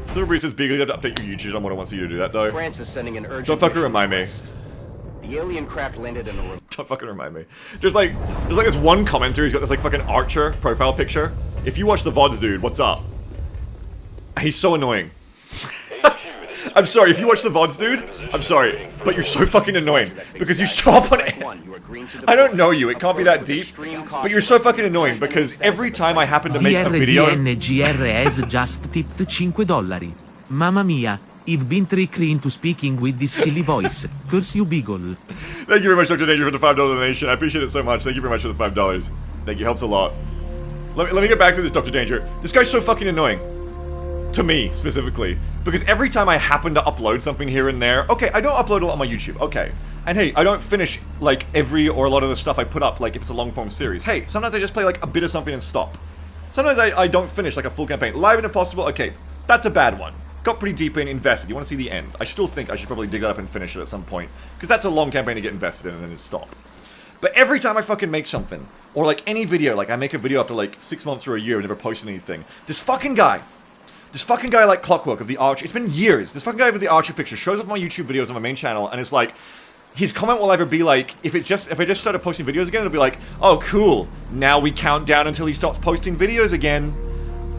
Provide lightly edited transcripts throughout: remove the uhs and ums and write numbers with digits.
Silverberry says, Beagle, you have to update your YouTube. I'm what I want you to do that, though. France is sending an urgent Don't fucking mission remind me. request. The alien craft landed in a... Don't fucking remind me. There's like this one commenter who's got this like fucking Archer profile picture. If you watch the VODs, dude, what's up? He's so annoying. I'm sorry, if you watch the VODs, dude, I'm sorry, but you're so fucking annoying. Because you show up on it. I don't know you, it can't be that deep. But you're so fucking annoying because every time I happen to make a video... DRDNGRS just tipped $5. Mamma mia, I've been tricked into speaking with this silly voice. Curse you, Beagle. Thank you very much, Dr. Danger, for the $5 donation. I appreciate it so much. Thank you very much for the $5. Thank you, helps a lot. Let me get back to this, Dr. Danger. This guy's so fucking annoying. To me, specifically. Because every time I happen to upload something here and there... Okay, I don't upload a lot on my YouTube, okay. And hey, I don't finish, like, every or a lot of the stuff I put up, like, if it's a long-form series. Hey, sometimes I just play, like, a bit of something and stop. Sometimes I don't finish, like, a full campaign. Live and Impossible, okay, that's a bad one. Got pretty deep in, invested. You want to see the end. I still think I should probably dig that up and finish it at some point. Because that's a long campaign to get invested in and then just stop. But every time I fucking make something, or, like, any video, like, I make a video after, like, 6 months or a year and never posted anything, this fucking guy like Clockwork of the Archer, it's been years, this fucking guy with the Archer picture shows up on my YouTube videos on my main channel, and it's like, his comment will either be like, if I just started posting videos again, it'll be like, oh cool, now we count down until he stops posting videos again,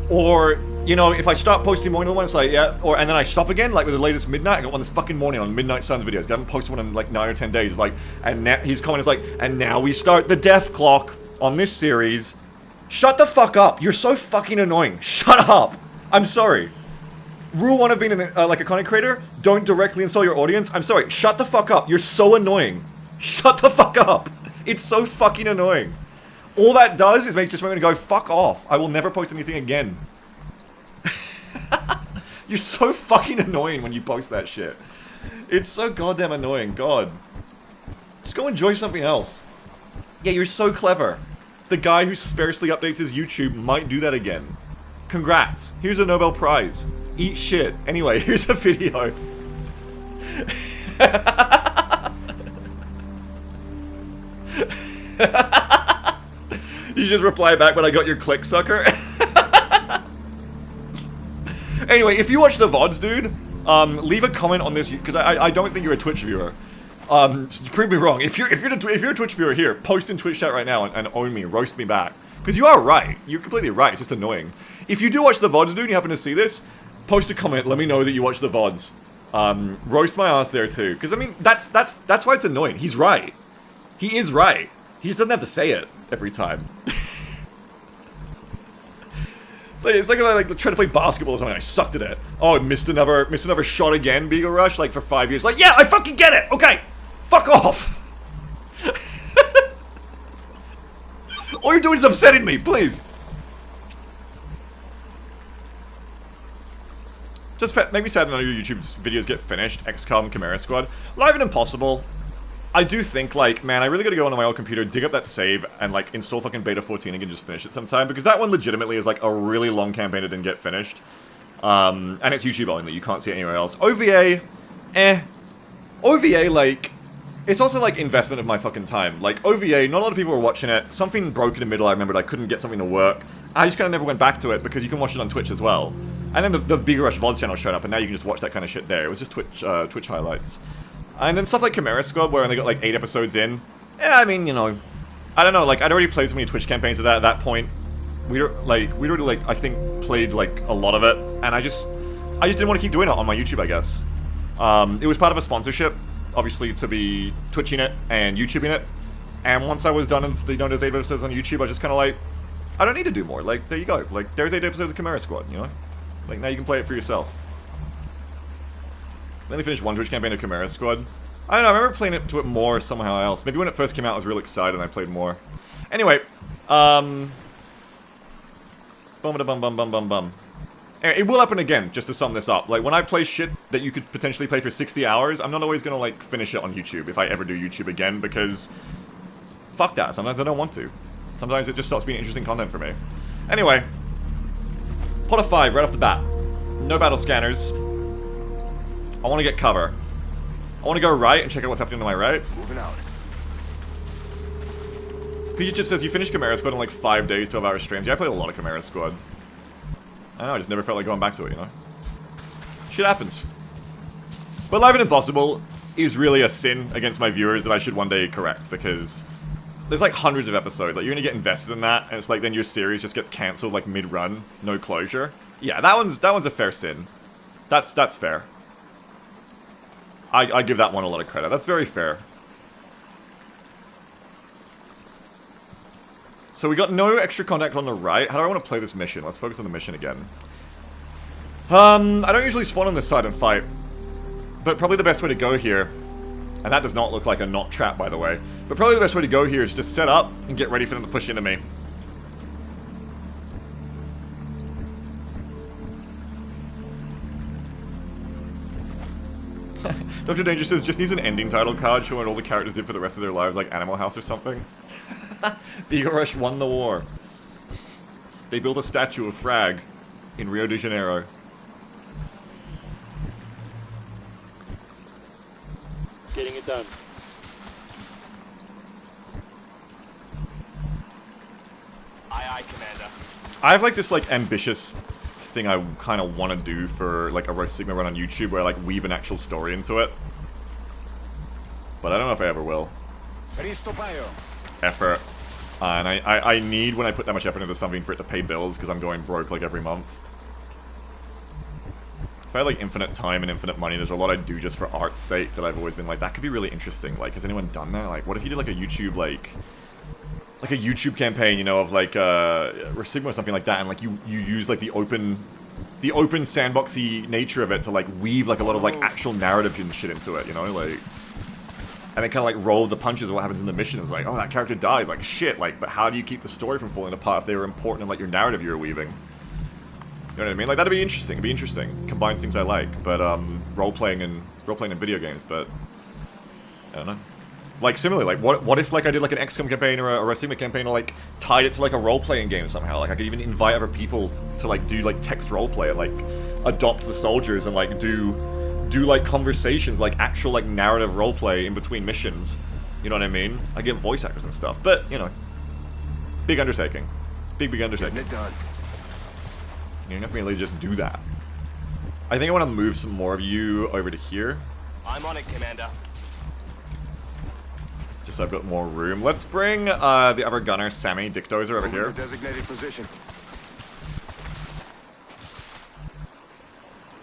or, you know, if I start posting more than one, it's like, yeah, or, and then I stop again, like with the latest Midnight, I got one this fucking morning on Midnight Suns videos, I haven't posted one in like 9 or 10 days, it's like, and now, his comment is like, and now we start the death clock on this series. Shut the fuck up, you're so fucking annoying, shut up! I'm sorry. Rule 1 of being like a content creator, don't directly insult your audience. I'm sorry, shut the fuck up. You're so annoying. Shut the fuck up. It's so fucking annoying. All that does is make me want to go, fuck off. I will never post anything again. You're so fucking annoying when you post that shit. It's so goddamn annoying, God. Just go enjoy something else. Yeah, you're so clever. The guy who sparsely updates his YouTube might do that again. Congrats. Here's a Nobel Prize. Eat shit. Anyway, here's a video. You just reply back when I got your click, sucker. Anyway, if you watch the VODs, dude, leave a comment on this, because I don't think you're a Twitch viewer. Prove me wrong. If you're a Twitch viewer here, post in Twitch chat right now and own me, roast me back. Because you are right. You're completely right. It's just annoying. If you do watch the VODs, dude, and you happen to see this, post a comment. Let me know that you watch the VODs. Roast my ass there too. Because I mean, that's why it's annoying. He's right. He is right. He just doesn't have to say it every time. It's like if I try to play basketball or something. I sucked at it. Oh, I missed another shot again. Beagle Rush, like for 5 years. Like, yeah, I fucking get it. Okay, fuck off. All you're doing is upsetting me, please. Just make me sad that none of your YouTube videos get finished. XCOM, Chimera Squad. Live and Impossible. I do think, like, man, I really gotta go onto my old computer, dig up that save, and, like, install fucking Beta 14 and can just finish it sometime. Because that one legitimately is, like, a really long campaign that didn't get finished. And it's YouTube only, you can't see it anywhere else. OVA, OVA, like, it's also, like, investment of my fucking time. Like, OVA, not a lot of people were watching it. Something broke in the middle, I remembered I couldn't get something to work. I just kind of never went back to it because you can watch it on Twitch as well. And then the Big Rush VODs channel showed up, and now you can just watch that kind of shit there. It was just Twitch highlights. And then stuff like Chimera Squad, where I only got like 8 episodes in. Yeah, I mean, you know, I don't know, like, I'd already played so many Twitch campaigns at that point. We'd already, like, I think, played, like, a lot of it. And I just didn't want to keep doing it on my YouTube, I guess. It was part of a sponsorship, obviously, to be Twitching it and YouTubing it. And once I was done with those 8 episodes on YouTube, I was just kind of like, I don't need to do more. Like, there you go. Like, there's 8 episodes of Chimera Squad, you know? Like, now you can play it for yourself. I only finished one Twitch campaign of Chimera Squad. I don't know, I remember playing it more somehow else. Maybe when it first came out I was real excited and I played more. Anyway, Anyway, it will happen again, just to sum this up. Like, when I play shit that you could potentially play for 60 hours, I'm not always gonna, like, finish it on YouTube if I ever do YouTube again, because... fuck that, sometimes I don't want to. Sometimes it just stops being interesting content for me. Anyway. Pot of 5, right off the bat. No battle scanners. I want to get cover. I want to go right and check out what's happening to my right. Moving out. PG Chip says, you finished Chimera Squad in like 5 days, 12-hour streams. Yeah, I played a lot of Chimera Squad. I don't know, I just never felt like going back to it, you know? Shit happens. But Live and Impossible is really a sin against my viewers that I should one day correct, because there's like hundreds of episodes. Like, you're gonna get invested in that, and it's like then your series just gets cancelled like mid-run, no closure. Yeah, that one's a fair sin. That's fair. I give that one a lot of credit. That's very fair. So we got no extra contact on the right. How do I want to play this mission? Let's focus on the mission again. I don't usually spawn on this side and fight, but probably the best way to go here, and that does not look like a not trap, by the way, but probably the best way to go here is just set up and get ready for them to push into me. Dr. Danger says, just needs an ending title card showing what all the characters did for the rest of their lives, like Animal House or something. Beagle Rush won the war. They built a statue of Frag in Rio de Janeiro. Getting it done. Aye, aye, Commander. I have like this like ambitious thing I kind of want to do for like a Roast Sigma run on YouTube where I like weave an actual story into it. But I don't know if I ever will. Effort. And I need, when I put that much effort into something, for it to pay bills, because I'm going broke like every month. If I had like infinite time and infinite money, there's a lot I do just for art's sake that I've always been like, that could be really interesting. Like, has anyone done that? Like, what if you did like a YouTube, like a YouTube campaign, you know, of like Sigma or something like that, and like you use like the open sandboxy nature of it to like weave like a lot of like actual narrative and shit into it, you know, like, and then kind of like roll the punches of what happens in the mission. It's like, oh, that character dies, like shit, like, but how do you keep the story from falling apart if they were important in like your narrative you were weaving? You know what I mean? Like, that'd be interesting. It'd be interesting. Combines things I like, but role playing in video games. But I don't know. Like, similarly, like, what if like I did like an XCOM campaign or a Sigma campaign, or like tied it to like a role playing game somehow? Like, I could even invite other people to like do like text role play, and, like adopt the soldiers and like do like conversations, like actual like narrative role play in between missions. You know what I mean? I get voice actors and stuff, but you know, big undertaking, big undertaking. You're not gonna really just do that. I think I want to move some more of you over to here. I'm on it, Commander. Just so I've got more room. Let's bring the other gunner, Sammy Dickdozer, over here. Designated position.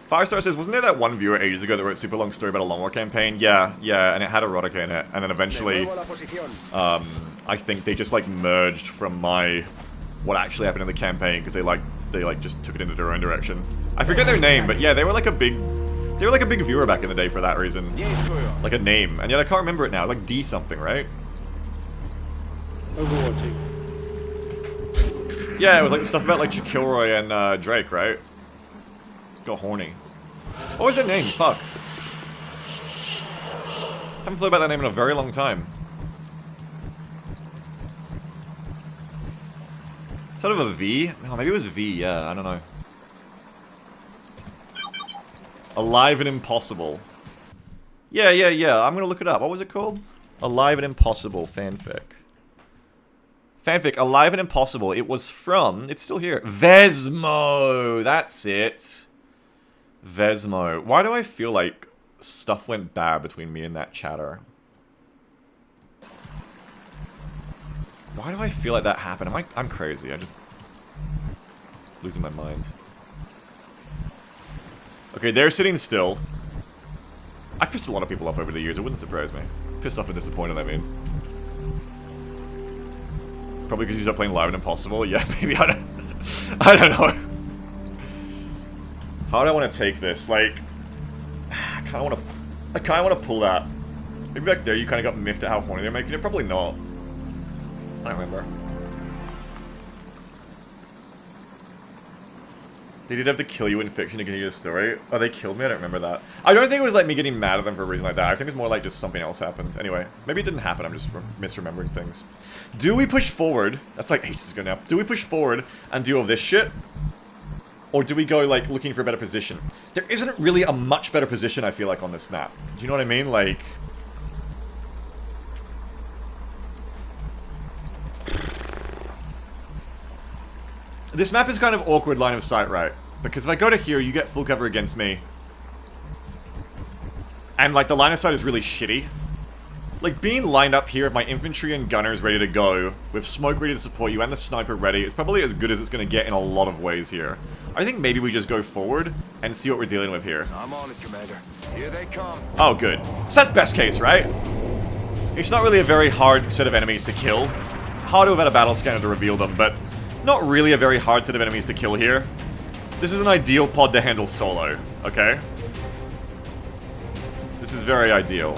Firestar says, wasn't there that one viewer ages ago that wrote a super long story about a Long War campaign? Yeah, and it had erotica in it, and then eventually, I think they just like merged from what actually happened in the campaign, because they just took it into their own direction. I forget their name, but yeah, they were like a big viewer back in the day for that reason. Like a name, and yet I can't remember it now. Like D something, right? Overwatching. Yeah, it was like the stuff about like Kilroy and Drake, right? Got horny. What was that name? Fuck. Haven't thought about that name in a very long time. Sort of a V? No, maybe it was V, yeah, I don't know. Alive and Impossible. Yeah, I'm gonna look it up. What was it called? Alive and Impossible fanfic. Fanfic, Alive and Impossible. It was from, it's still here, Vesmo! That's it. Vesmo. Why do I feel like stuff went bad between me and that chatter? Why do I feel like that happened? I'm crazy. I just losing my mind. Okay, they're sitting still. I've pissed a lot of people off over the years. It wouldn't surprise me. Pissed off and disappointed, I mean. Probably because you stopped playing Live and Impossible. Yeah, maybe. I don't know. How do I want to take this? Like, I kind of want to pull that. Maybe back there you kind of got miffed at how horny they're making it. Probably not. I don't remember. They did have to kill you in fiction to continue the story. Oh, they killed me? I don't remember that. I don't think it was like me getting mad at them for a reason like that. I think it's more like just something else happened. Anyway, maybe it didn't happen. I'm just misremembering things. Do we push forward? That's like ages ago now. Do we push forward and deal with this shit? Or do we go, like, looking for a better position? There isn't really a much better position, I feel like, on this map. Do you know what I mean? Like... This map is kind of awkward line of sight, right? Because if I go to here, you get full cover against me. And, like, the line of sight is really shitty. Like, being lined up here with my infantry and gunners ready to go, with smoke ready to support you and the sniper ready, it's probably as good as it's going to get in a lot of ways here. I think maybe we just go forward and see what we're dealing with here. I'm on it, Commander. Here they come. Oh, good. So that's best case, right? It's not really a very hard set of enemies to kill. Hard to have had a battle scanner to reveal them, but not really a very hard set of enemies to kill here. This is an ideal pod to handle solo, okay? This is very ideal.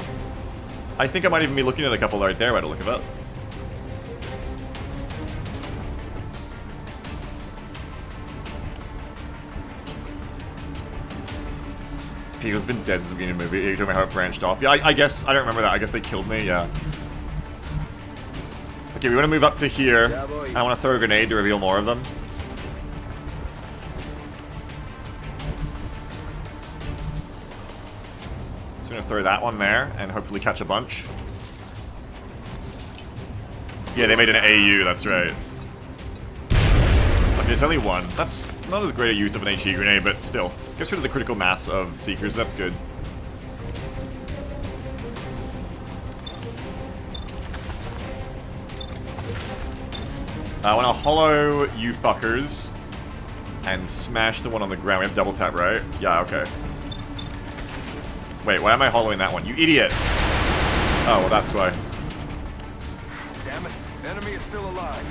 I think I might even be looking at a couple right there by the look of it. Peter's been dead since the beginning of the movie. You told me how it branched off. Yeah, I guess, I don't remember that. I guess they killed me, yeah. Okay, we want to move up to here. I want to throw a grenade to reveal more of them. So I'm going to throw that one there and hopefully catch a bunch. Yeah, they made an AU, that's right. Okay, it's only one. That's not as great a use of an HE grenade, but still. Gets rid of the critical mass of Seekers, that's good. I want to hollow you fuckers and smash the one on the ground. We have double tap, right? Yeah, okay. Wait, why am I hollowing that one? You idiot! Oh, well that's why. Damn it. Enemy is still alive.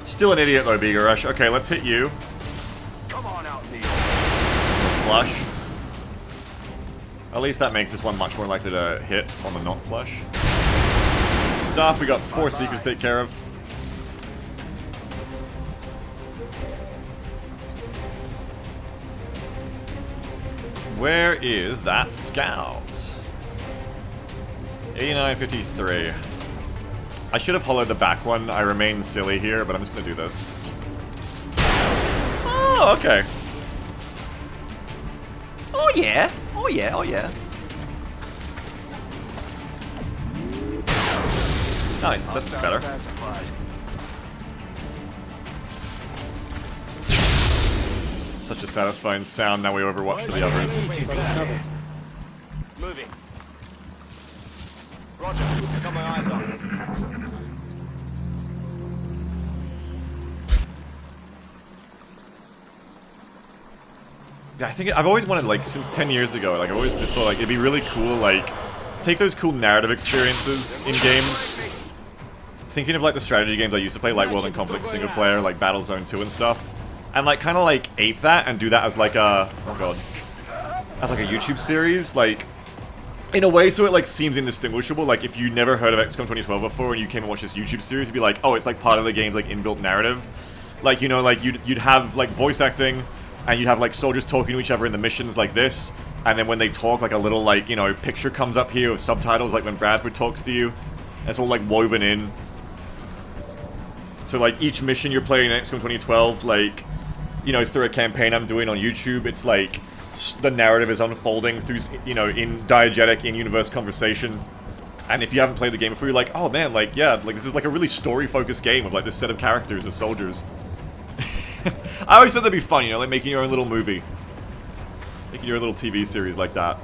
Still an idiot though, Beager Rush. Okay, let's hit you. Come on out, Neil. Flush. At least that makes this one much more likely to hit on the not flush. Stuff, we got 4 Seekers to take care of. Where is that scout? 8953. I should have hollowed the back one. I remain silly here, but I'm just gonna do this. Oh, okay. Oh yeah. Oh yeah, oh yeah. Nice, that's better. Such a satisfying sound, now we overwatch for the others. Moving. Roger, I got my eyes on. Yeah, I think I've always wanted, like, since 10 years ago, like, I've always thought, like, it'd be really cool, like, take those cool narrative experiences in games. Thinking of, like, the strategy games I used to play, like World and Conflict single player, like Battlezone 2 and stuff. And, like, kind of, like, ape that and do that as, like, a... oh, God. As, like, a YouTube series, like... in a way so it, like, seems indistinguishable. Like, if you never heard of XCOM 2012 before and you came and watched this YouTube series, you'd be like, oh, it's, like, part of the game's, like, inbuilt narrative. Like, you know, like, you'd have, like, voice acting, and you'd have, like, soldiers talking to each other in the missions like this. And then when they talk, like, a little, like, you know, picture comes up here with subtitles, like when Bradford talks to you. And it's all, like, woven in. So, like, each mission you're playing in XCOM 2012, like, you know, through a campaign I'm doing on YouTube, it's like the narrative is unfolding through, you know, in diegetic, in-universe conversation. And if you haven't played the game before, you're like, oh man, like, yeah, like, this is like a really story-focused game with, like, this set of characters as soldiers. I always thought that'd be fun, you know, like making your own little movie. Making your own little TV series like that.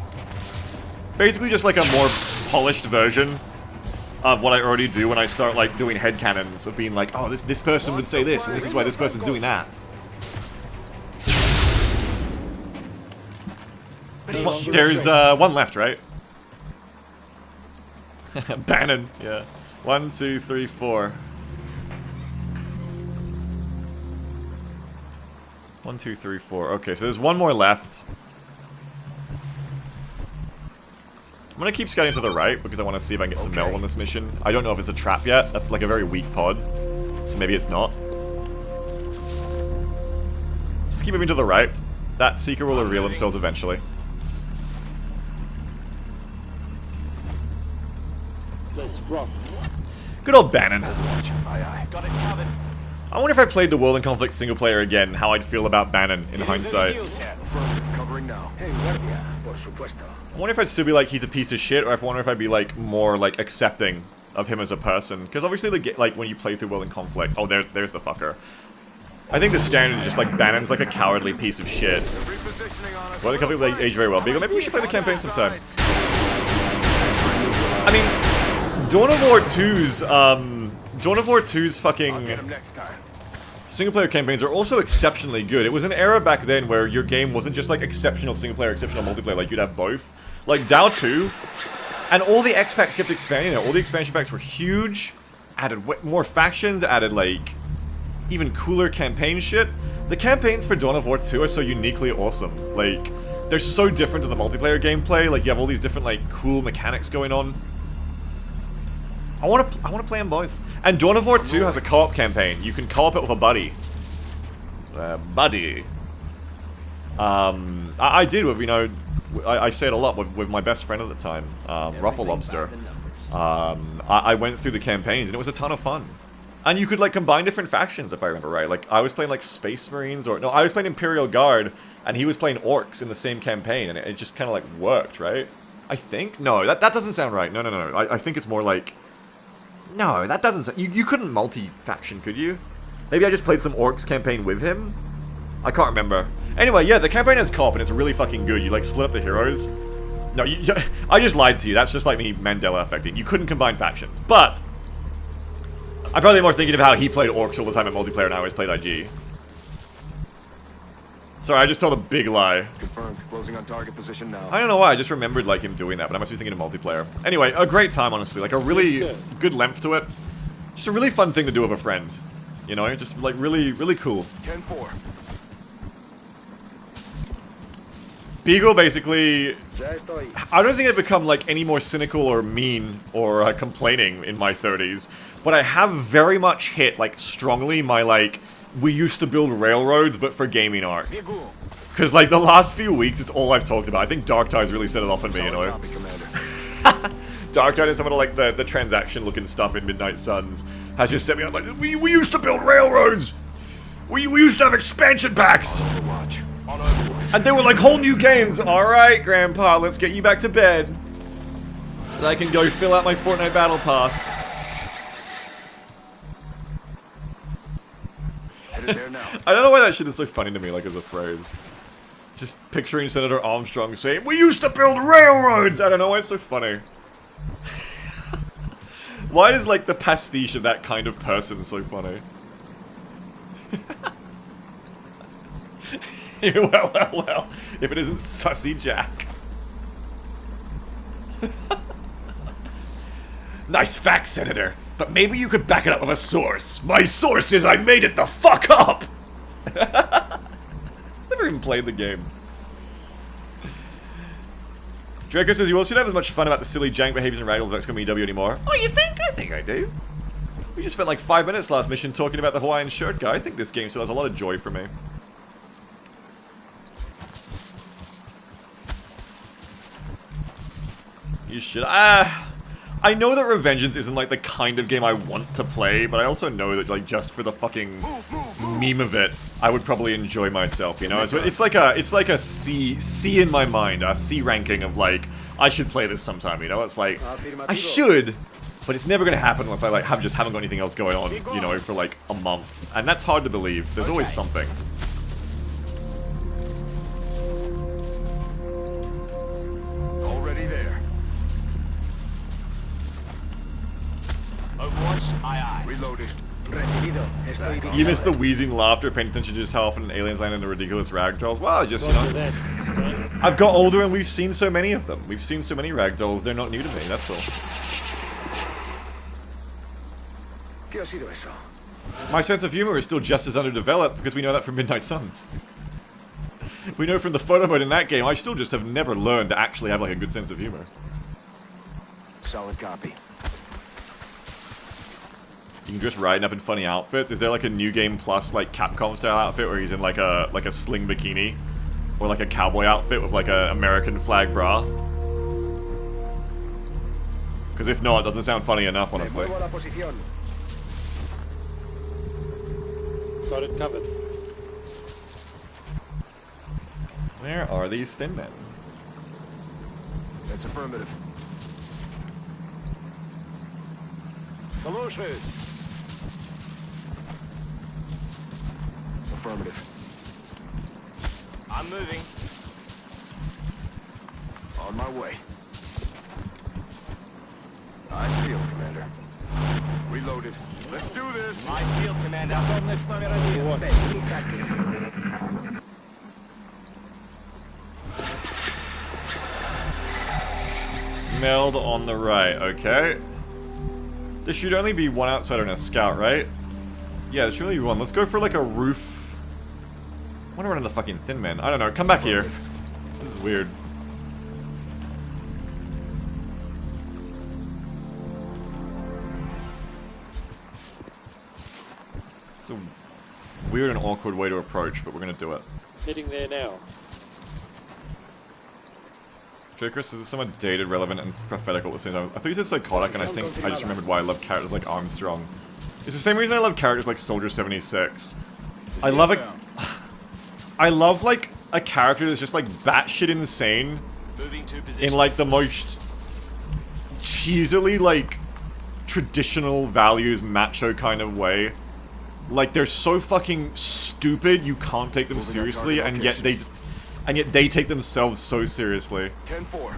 Basically just like a more polished version of what I already do when I start, like, doing headcanons of being like, oh, this person would say this, and this is why this person's doing that. There's one left, right? Bannon, yeah. 1, 2, 3, 4. 1, 2, 3, 4. Okay, so there's one more left. I'm gonna keep scouting to the right because I want to see if I can get some metal on this mission. I don't know if it's a trap yet. That's like a very weak pod. So maybe it's not. Just keep moving to the right. That Seeker will reveal themselves eventually. Let's rock. Good old Bannon. Aye, aye. Got it covered. I wonder if I played the World and Conflict single player again, how I'd feel about Bannon in hindsight. Covering now. I wonder if I'd still be like, he's a piece of shit, or I wonder if I'd be like, more like accepting of him as a person. Because obviously, like when you play through World and Conflict, oh, there's the fucker. I think the standard is just like Bannon's like a cowardly piece of shit. Repositioning on us. Well, the company like age very well. Beagle, maybe we should play the campaign sometime. I mean, Dawn of War 2's fucking Get him next time. single-player campaigns are also exceptionally good. It was an era back then where your game wasn't just like exceptional single-player, exceptional multiplayer, like you'd have both. Like DAO 2, and all the X packs kept expanding. All the expansion packs were huge, added more factions, added like even cooler campaign shit. The campaigns for Dawn of War 2 are so uniquely awesome. Like, they're so different to the multiplayer gameplay. Like, you have all these different like cool mechanics going on. I wanna play them both. And Dawn of War 2 has a co-op campaign. You can co-op it with a buddy. I did with, you know, I say it a lot with my best friend at the time, Ruffle Lobster. I went through the campaigns and it was a ton of fun. And you could like combine different factions if I remember right. Like I was playing like Space Marines or no, I was playing Imperial Guard and he was playing Orcs in the same campaign and it just kind of like worked, right? I think? No, that doesn't sound right. No. I think it's more like... No, that doesn't sound... You couldn't multi-faction, could you? Maybe I just played some Orcs campaign with him? I can't remember. Anyway, yeah, the campaign has co-op and it's really fucking good. You like split up the heroes. No, I just lied to you. That's just like me Mandela affecting. You couldn't combine factions. But I'm probably more thinking of how he played Orcs all the time in multiplayer and how he's played IG. Sorry, I just told a big lie. Confirmed. Closing on target position now. I don't know why, I just remembered like him doing that, but I must be thinking of multiplayer. Anyway, a great time, honestly. Like a really good length to it. Just a really fun thing to do with a friend. You know, just like really, really cool. 10-4. Beagle basically... I don't think I've become like any more cynical or mean or complaining in my 30s. But I have very much hit like strongly my like... We used to build railroads, but for gaming art. Because, like, the last few weeks, it's all I've talked about. I think Dark Tide's really set it off on me, you know? Dark Tide and some of the, like, the transaction-looking stuff in Midnight Suns has just set me on, like, we used to build railroads! We used to have expansion packs! And they were, like, whole new games! Alright, Grandpa, let's get you back to bed. So I can go fill out my Fortnite Battle Pass. I don't know why that shit is so funny to me, like, as a phrase. Just picturing Senator Armstrong saying, "We used to build railroads!" I don't know why it's so funny. Why is, like, the pastiche of that kind of person so funny? Well, if it isn't Sussy Jack. Nice fact, Senator. But maybe you could back it up with a source. My source is I made it the fuck up! Never even played the game. Draco says you also don't have as much fun about the silly jank behaviors and ragdols of XCOM EW anymore. Oh, you think? I think I do. We just spent like 5 minutes last mission talking about the Hawaiian shirt guy. I think this game still has a lot of joy for me. You should... I know that Revengeance isn't like the kind of game I want to play, but I also know that like just for the fucking meme of it, I would probably enjoy myself, you know? It's like a C in my mind, a C ranking of like, I should play this sometime, you know? It's like, I should, but it's never gonna happen unless I like haven't got anything else going on, you know, for like a month. And that's hard to believe. There's always something. Already there. Reloaded. You missed the wheezing laughter, paying attention to just how often aliens land in the ridiculous ragdolls. Well, just, you know, I've got older and we've seen so many of them. We've seen so many ragdolls, they're not new to me, that's all. My sense of humor is still just as underdeveloped because we know that from Midnight Suns. We know from the photo mode in that game, I still just have never learned to actually have like a good sense of humor. Solid copy. You can just riding up in funny outfits. Is there like a New Game Plus like Capcom style outfit where he's in like a sling bikini? Or like a cowboy outfit with like a American flag bra? Because if not, it doesn't sound funny enough, honestly. Got it covered. Where are these thin men? That's affirmative. Solution. Affirmative. I'm moving. On my way. Eyes peeled, Commander. Reloaded. Let's do this. Eyes peeled, Commander. Meld on the right, okay. There should only be one outsider and a scout, right? Yeah, there should only be one. Let's go for like a roof. I wanna run into fucking Thin Man. I don't know, come back here. This is weird. It's a weird and awkward way to approach, but we're gonna do it. Heading there now. Chris, is this somewhat dated, relevant, and prophetical at the same time? I thought you said psychotic, and I think I just remembered why I love characters like Armstrong. It's the same reason I love characters like Soldier 76. I love like a character that's just like batshit insane in like the most cheesily like traditional values macho kind of way. Like they're so fucking stupid you can't take them seriously, and yet they take themselves so seriously. 10-4.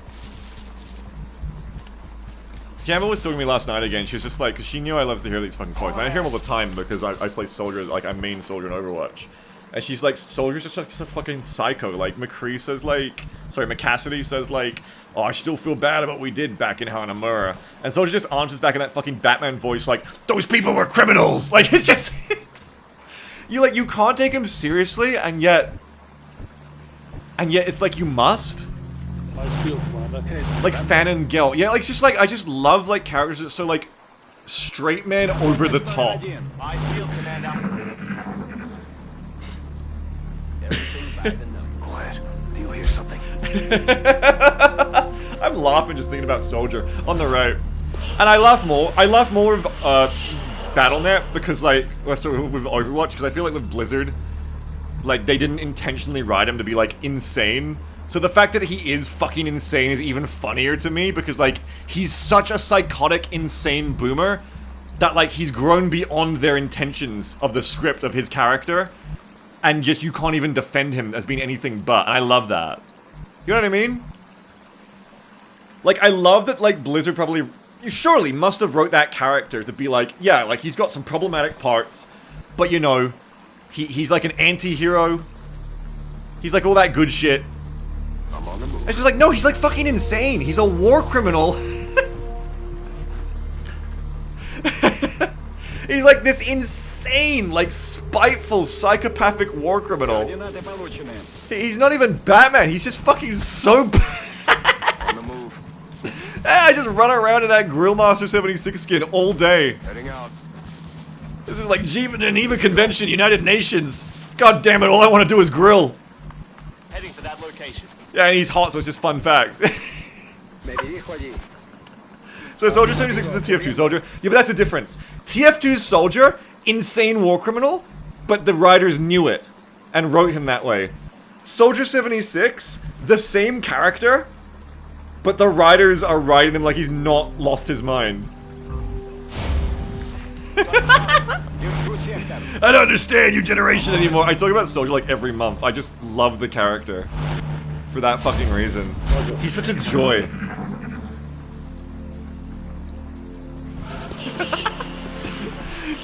Jamma was talking to me last night again. She was just like, because she knew I love to hear these fucking quotes. Man, I hear them all the time because I play Soldier, like I'm main Soldier in Overwatch. And she's like, Soldier's just like a fucking psycho. Like McCree says like, sorry, McCassidy says like, oh, I still feel bad about what we did back in Hanamura. And Soldier just answers back in that fucking Batman voice like, those people were criminals! Like, it's just... you can't take him seriously, and yet it's like you must. Nice field, Commander. Like Fan and Gel. Yeah, like it's just like I just love like characters that are so like straight man over the top. Eyes peeled, Commander. Everything by the numbers. Quiet. Do you hear something? I'm laughing just thinking about Soldier on the right. And I laugh more with Battle.net because like with Overwatch, because I feel like with Blizzard, like they didn't intentionally write him to be like insane. So the fact that he is fucking insane is even funnier to me because like he's such a psychotic insane boomer that like he's grown beyond their intentions of the script of his character, and just you can't even defend him as being anything but. And I love that. You know what I mean? Like I love that like Blizzard probably surely must have wrote that character to be like, yeah, like he's got some problematic parts, but you know, he's like an anti-hero. He's like all that good shit. I'm on the move. It's just like, no, he's like fucking insane. He's a war criminal. He's like this insane, like spiteful, psychopathic war criminal. He's not even Batman. He's just fucking so bad. On the move. I just run around in that Grillmaster 76 skin all day. Heading out. This is like Geneva Convention, United Nations. God damn it, all I want to do is grill. Heading to that location. Yeah, and he's hot, so it's just fun facts. So Soldier 76 is the TF2 Soldier. Yeah, but that's the difference. TF2's Soldier, insane war criminal, but the writers knew it and wrote him that way. Soldier 76, the same character, but the writers are writing him like he's not lost his mind. I don't understand your generation anymore. I talk about Soldier like every month. I just love the character. For that fucking reason. He's such a joy.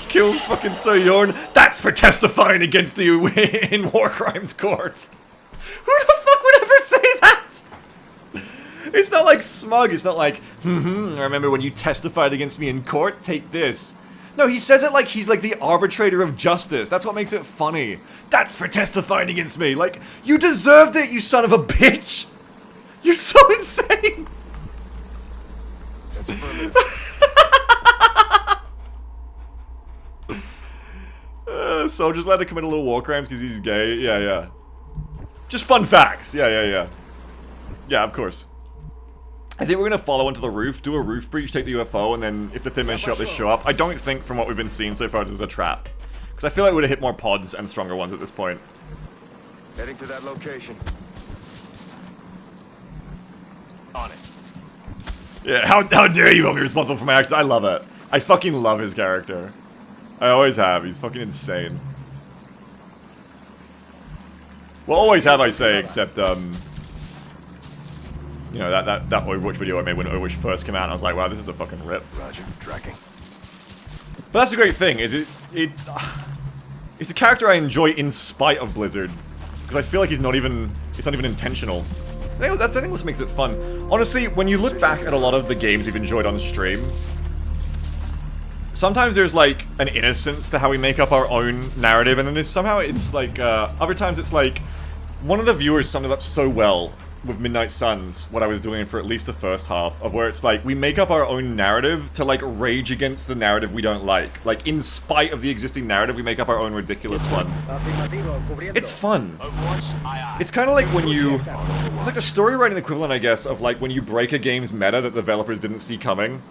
Kills fucking Soyorn. That's for testifying against you in war crimes court. Who the fuck would ever say that? It's not like smug. It's not like, I remember when you testified against me in court? Take this. No, he says it like he's like the arbitrator of justice. That's what makes it funny. That's for testifying against me. Like, you deserved it, you son of a bitch. You're so insane. That's affirmative. Soldier's allowed to commit a little war crimes because he's gay. Yeah. Just fun facts. Yeah. Yeah, of course. I think we're gonna follow onto the roof, do a roof breach, take the UFO, and then if the Thin Men show up, they show up. I don't think, from what we've been seeing so far, this is a trap. Because I feel like we would have hit more pods and stronger ones at this point. Heading to that location. On it. Yeah, how dare you hold me responsible for my actions? I love it. I fucking love his character. I always have. He's fucking insane. Well, always have, I say, except, you know, that Overwatch video I made when Overwatch first came out, and I was like, wow, this is a fucking rip. Roger, tracking. But that's the great thing, is it's a character I enjoy in spite of Blizzard. Because I feel like it's not even intentional. That's, I think, what makes it fun. Honestly, when you look back at a lot of the games we've enjoyed on stream, sometimes there's like an innocence to how we make up our own narrative, and then somehow it's like, other times it's like, one of the viewers summed it up so well with Midnight Suns, what I was doing for at least the first half, of where it's like, we make up our own narrative to like rage against the narrative we don't like. Like, in spite of the existing narrative, we make up our own ridiculous one. It's fun. It's kind of like when you... It's like the story writing equivalent, I guess, of like when you break a game's meta that developers didn't see coming.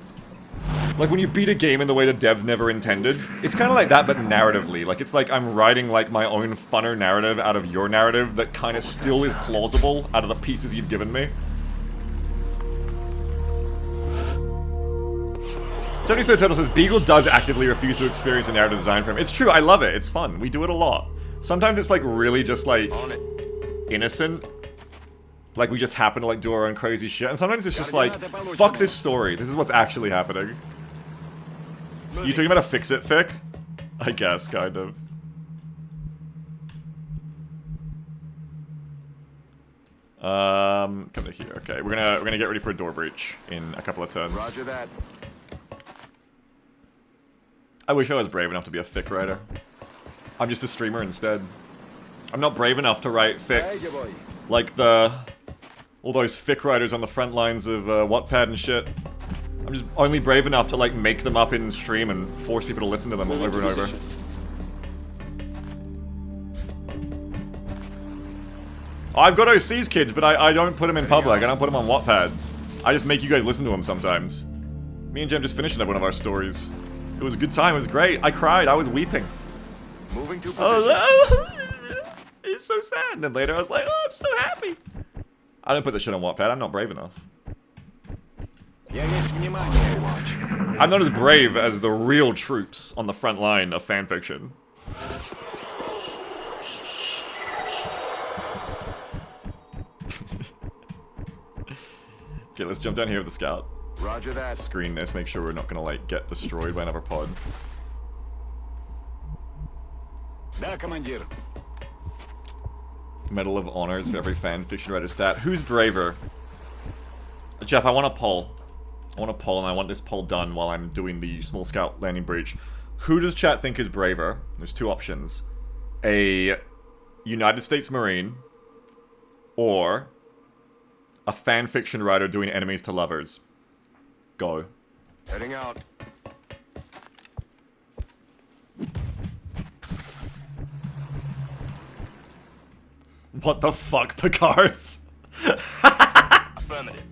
Like when you beat a game in the way the devs never intended. It's kind of like that, but narratively. Like, it's like I'm writing like my own funner narrative out of your narrative that kind of still is plausible out of the pieces you've given me. 73rd Turtle says, Beagle does actively refuse to experience a narrative design for him. It's true, I love it, it's fun. We do it a lot. Sometimes it's like really just like innocent. Like we just happen to like do our own crazy shit. And sometimes it's just like, fuck this story. This is what's actually happening. You talking about a fix-it fic? I guess, kind of. Come to here. Okay, we're gonna get ready for a door breach in a couple of turns. Roger that. I wish I was brave enough to be a fic writer. I'm just a streamer instead. I'm not brave enough to write fics. Like all those fic writers on the front lines of Wattpad and shit. I'm just only brave enough to like make them up in stream and force people to listen to them over and over. I've got OC's kids, but I don't put them in public. I don't put them on Wattpad. I just make you guys listen to them sometimes. Me and Jem just finished one of our stories. It was a good time. It was great. I cried. I was weeping. Moving to position. Oh, it's so sad. And then later I was like, oh, I'm so happy. I don't put this shit on Wattpad. I'm not brave enough. I'm not as brave as the real troops on the front line of fanfiction. Okay, let's jump down here with the scout. Roger that. Screen this, make sure we're not gonna like get destroyed by another pod. Да, командир. Medal of Honors for every fanfiction writer stat. Who's braver? Jeff, I want a poll. I want a poll, and I want this poll done while I'm doing the small scout landing breach. Who does chat think is braver? There's two options. A United States Marine or a fanfiction writer doing enemies to lovers. Go. Heading out. What the fuck, Picars? Affirmative.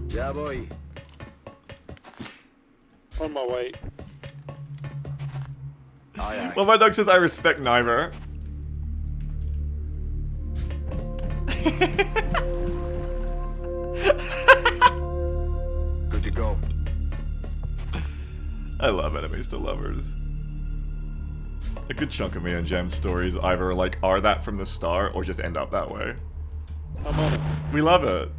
Yeah, boy. On my way. Aye, aye. Well, my dog says I respect neither. Good to go. I love enemies to lovers. A good chunk of me and Gem's stories either like are that from the start or just end up that way. I'm on it. We love it.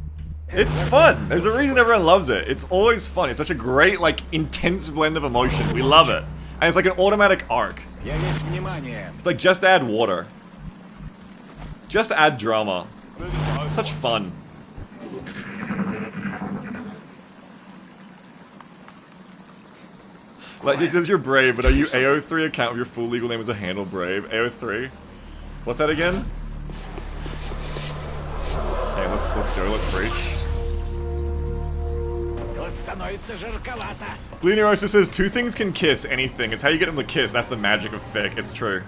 It's fun. There's a reason everyone loves it. It's always fun. It's such a great, like, intense blend of emotion. We love it. And it's like an automatic arc. It's like just add water. Just add drama. It's such fun. Like, it says you're brave, but are you AO3 account with your full legal name as a handle brave? AO3? What's that again? Okay, let's go, let's breach. Bleeding Rosa says, two things can kiss anything. It's how you get them to kiss. That's the magic of fic. It's true.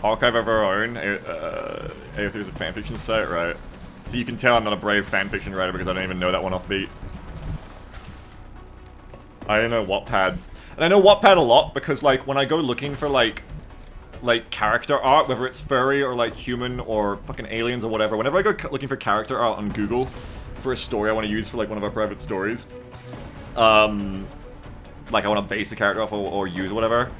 Archive of our own. AO3 is a fanfiction site, right? So you can tell I'm not a brave fanfiction writer because I don't even know that one off beat. I don't know Wattpad. And I know Wattpad a lot because, like, when I go looking for, like character art, whether it's furry or, like, human or fucking aliens or whatever, whenever I go looking for character art on Google for a story I want to use for, like, one of our private stories, like, I want to base a character off or use or whatever,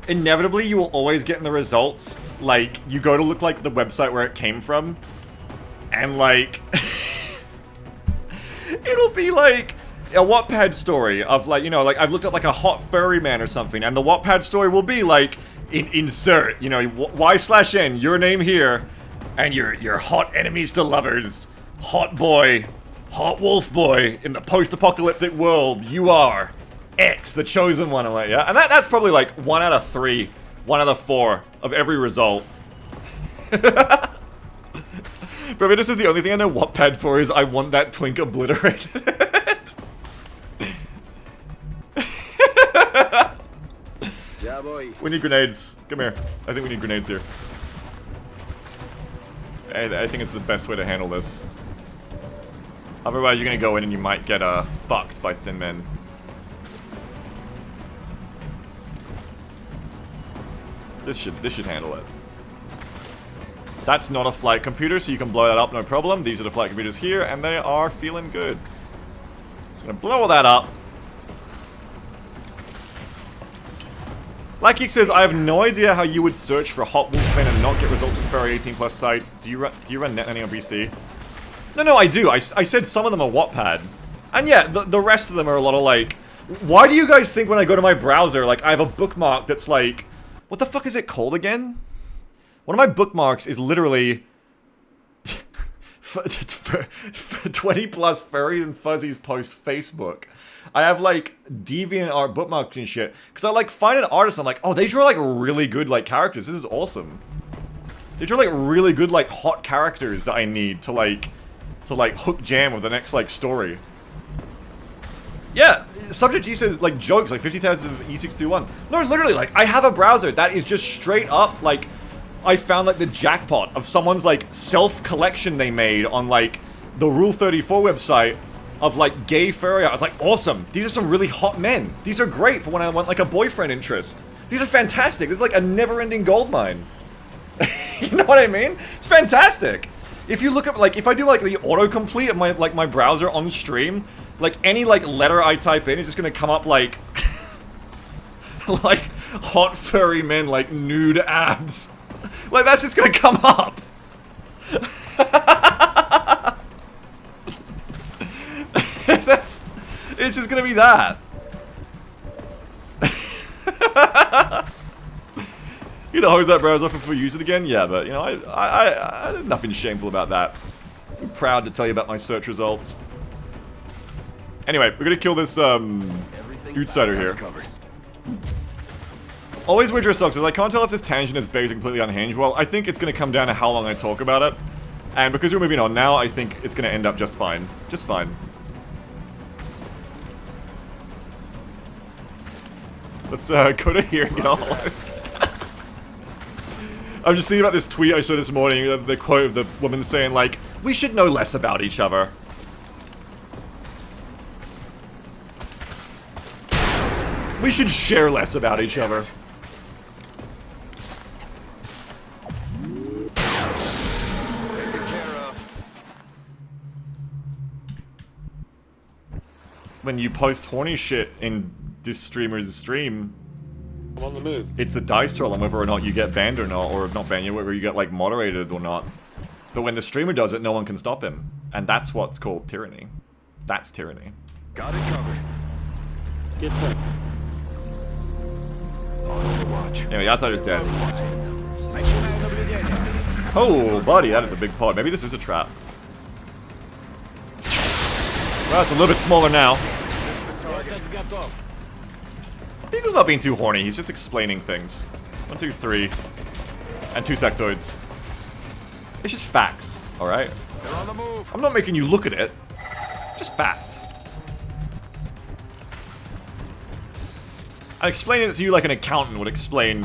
inevitably you will always get in the results, like, you go to look like the website where it came from, and like, it'll be like a Wattpad story of like, you know, like I've looked at like a hot furry man or something, and the Wattpad story will be like, insert, you know, Y/N, your name here, and your hot enemies to lovers, hot boy, hot wolf boy, in the post-apocalyptic world, you are X, the chosen one. I'm like, yeah, and that's probably like 1 out of 3, 1 out of 4 of every result. But this is the only thing I know Wattpad for is I want that twink obliterated. Yeah, boy. We need grenades. Come here. I think we need grenades here. I think it's the best way to handle this. Otherwise, you're gonna go in and you might get fucked by thin men. This should handle it. That's not a flight computer, so you can blow that up, no problem. These are the flight computers here, and they are feeling good. Just gonna blow all that up. Like Geek says, I have no idea how you would search for hot wolfmen and not get results from furry 18+ sites. Do you run net any on BC? No, I do. I said some of them are Wattpad. And yeah, the rest of them are a lot of like... Why do you guys think when I go to my browser, like, I have a bookmark that's like... What the fuck is it called again? One of my bookmarks is literally... for 20+ furries and fuzzies post Facebook. I have like DeviantArt bookmarks and shit. Because I like find an artist, I'm like, oh, they draw like really good like characters. This is awesome. They draw like really good like hot characters that I need to like hook jam with the next like story. Yeah, Subject G says like jokes like 50 tabs of E621. No, literally, like I have a browser that is just straight up like I found like the jackpot of someone's like self collection they made on like the Rule 34 website of like gay furry. I was like, awesome. These are some really hot men. These are great for when I want like a boyfriend interest. These are fantastic. This is like a never-ending goldmine. You know what I mean? It's fantastic. If you look at like if I do like the autocomplete of my browser on stream, like any like letter I type in, it's just gonna come up like like hot furry men like nude abs. Like that's just gonna come up. It's just gonna be that. You know, hose that browser off before you use it again? Yeah, but you know, I there's nothing shameful about that. I'm proud to tell you about my search results. Anyway, we're gonna kill this outsider here. Always Widger sucks, as I can't tell if this tangent is based completely unhinged. Well, I think it's gonna come down to how long I talk about it. And because we're moving on now, I think it's gonna end up just fine. Just fine. Let's go to here and get all I'm just thinking about this tweet I saw this morning, the quote of the woman saying like, we should know less about each other. We should share less about each other. When you post horny shit in this streamer's stream, I'm on the move. it's a dice roll on whether or not you get banned or not, or not banned, whether you get like moderated or not. But when the streamer does it, no one can stop him. And that's what's called tyranny. That's tyranny. Got it covered. Get some. On overwatch. Anyway, the outsider's dead. Oh, buddy, that is a big pod. Maybe this is a trap. Well, it's a little bit smaller now. Beagle's not being too horny, he's just explaining things. 1, 2, 3. And 2 sectoids. It's just facts, alright? They're on the move. I'm not making you look at it. Just facts. I'm explaining it to you like an accountant would explain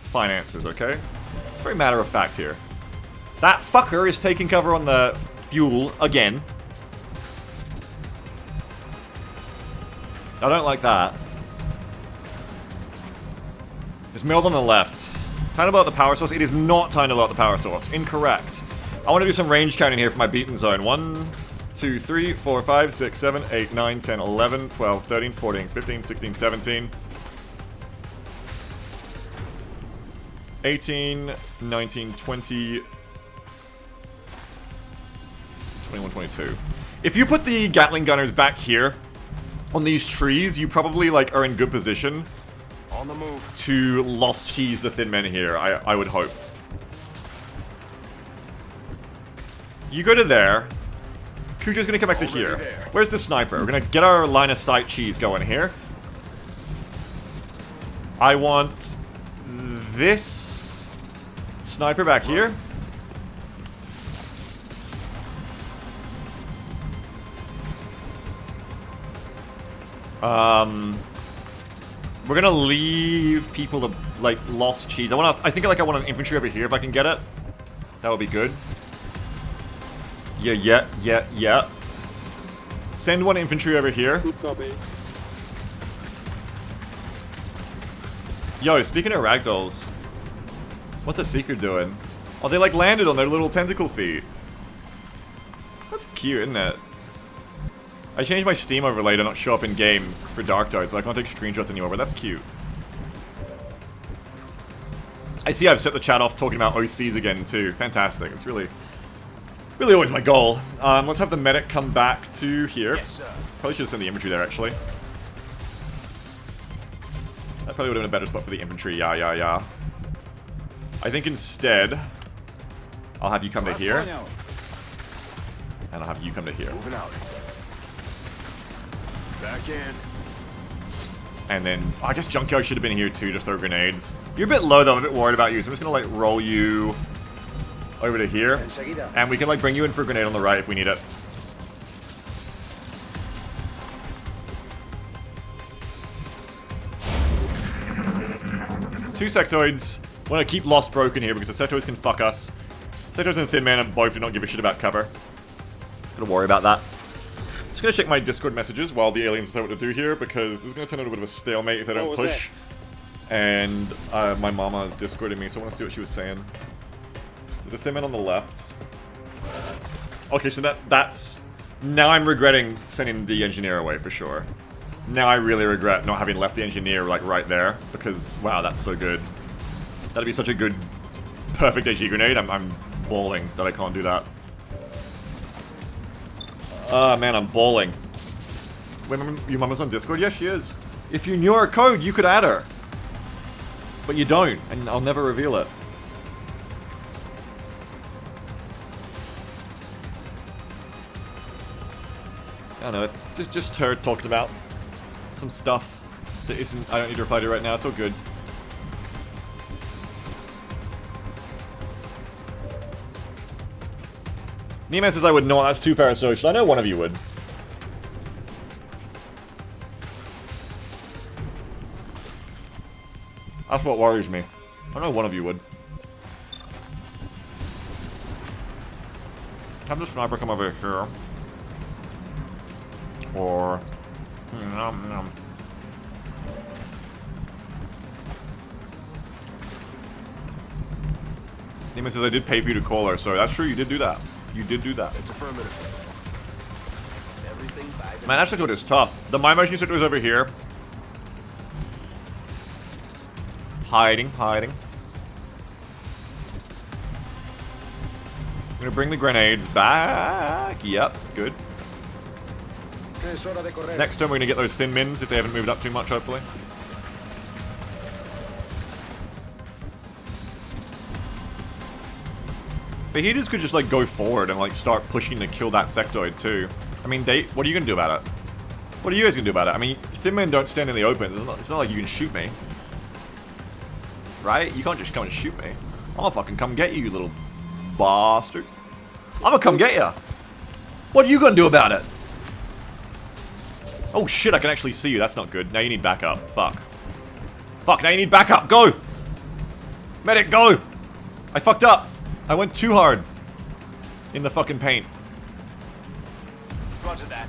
finances, okay? It's very matter of fact here. That fucker is taking cover on the fuel again. I don't like that. There's milled on the left. Time to blow out the power source. It is not time to blow out the power source. Incorrect. I want to do some range counting here for my beaten zone. 1, 2, 3, 4, 5, 6, 7, 8, 9, 10, 11, 12, 13, 14, 15, 16, 17. 18, 19, 20, 21, 22. If you put the Gatling gunners back here on these trees, you probably like are in good position On the move. to lost cheese the thin men here, I would hope. You go to there. Cujo's gonna come back to Already here. there. Where's the sniper? We're gonna get our line of sight cheese going here. I want this sniper back here. We're gonna leave people to like lost cheese. I think like I want an infantry over here if I can get it. That would be good. Yeah. Send one infantry over here. Good copy. Yo, speaking of ragdolls, what's the Seeker doing? Oh, they like landed on their little tentacle feet. That's cute, isn't it? I changed my Steam overlay to not show up in game for Dark Tide, so I can't take screenshots anymore, but that's cute. I see I've set the chat off talking about OCs again too. Fantastic. It's really always my goal. Let's have the medic come back to here. Yes, sir. Probably should have sent the infantry there, actually. That probably would have been a better spot for the infantry. Yeah. I think instead, I'll have you come to here. And I'll have you come to here. Moving out. Back in. And then, I guess Junkyard should have been here too to throw grenades. You're a bit low though, I'm a bit worried about you, so I'm just gonna like roll you over to here. And we can like bring you in for a grenade on the right if we need it. Two sectoids. Want to keep Lost broken here because the sectoids can fuck us. Sectoids and Thin Man both do not give a shit about cover. Gonna worry about that. Just gonna check my Discord messages while the aliens decide what to do here because this is gonna turn into a bit of a stalemate if they don't push. And my mama is Discording me, so I want to see what she was saying. There's a Thin Man on the left. Okay, so that's... Now I'm regretting sending the engineer away for sure. Now I really regret not having left the engineer like right there because wow, that's so good. That'd be such a good, perfect AG grenade. I'm bawling that I can't do that. Ah, man, I'm bawling. Wait, your mama's on Discord? Yes, she is. If you knew our code, you could add her. But you don't, and I'll never reveal it. I don't know, it's just her talking about some stuff that isn't... I don't need to reply to right now, it's all good. Neiman says I would not, that's too parasocial. I know one of you would. That's what worries me. I know one of you would. Have the sniper come over here. Or... Neiman says I did pay for you to call her, so that's true, you did do that. You did do that. It's affirmative. Everything by the... Man, that sector is tough. The My Motion sector is over here. Hiding. I'm gonna bring the grenades back. Yep, good. Next turn we're gonna get those Thin Mins if they haven't moved up too much, hopefully. Fajitas could just like go forward and like start pushing to kill that sectoid too. I mean, what are you gonna do about it? What are you guys gonna do about it? I mean, Thin Men don't stand in the open. It's not like you can shoot me. Right? You can't just come and shoot me. I'm gonna fucking come get you, you little bastard. I'm gonna come get ya. What are you gonna do about it? Oh shit, I can actually see you. That's not good. Now you need backup. Fuck. Fuck, now you need backup. Go! Medic, go! I fucked up. I went too hard in the fucking paint. Roger that.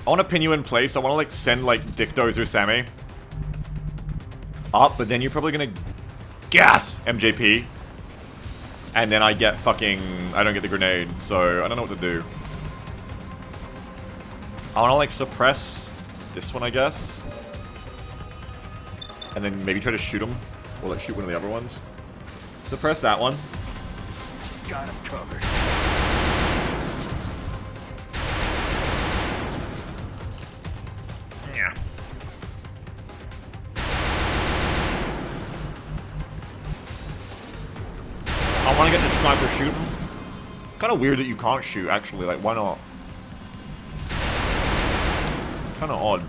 I want to pin you in place. I want to like send like Dictos or Sammy up, but then you're probably gonna gas MJP. And then I get fucking... I don't get the grenade, so I don't know what to do. I want to like suppress this one, I guess. And then maybe try to shoot him. Or like shoot one of the other ones. Suppress that one. Got him covered. Yeah. I want to get the sniper shooting. Kind of weird that you can't shoot, actually. Like, why not? Kind of odd.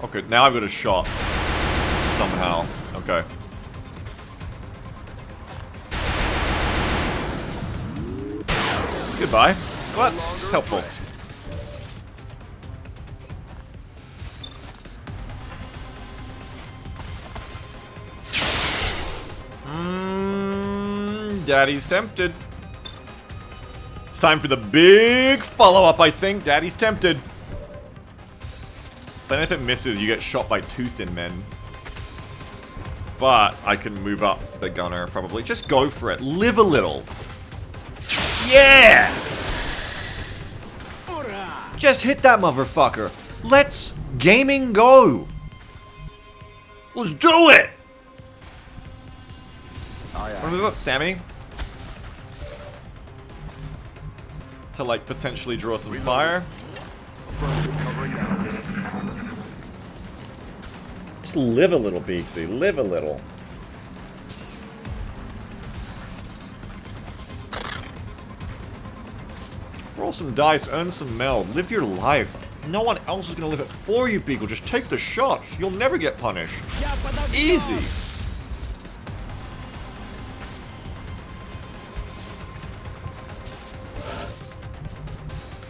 Okay, now I've got a shot. Somehow. Okay. Goodbye. Well, that's helpful. Daddy's tempted. It's time for the big follow-up, I think. Daddy's tempted. Then if it misses, you get shot by two thin men. But I can move up the gunner, probably. Just go for it. Live a little. Yeah! Just hit that motherfucker. Let's gaming go. Let's do it! Aye, Want to move up Sammy? To, like, potentially draw some fire. Covering now. Just live a little, Beaksy. Live a little. Roll some dice, earn some meld, live your life. No one else is gonna live it for you, Beagle. Just take the shots. You'll never get punished. Easy.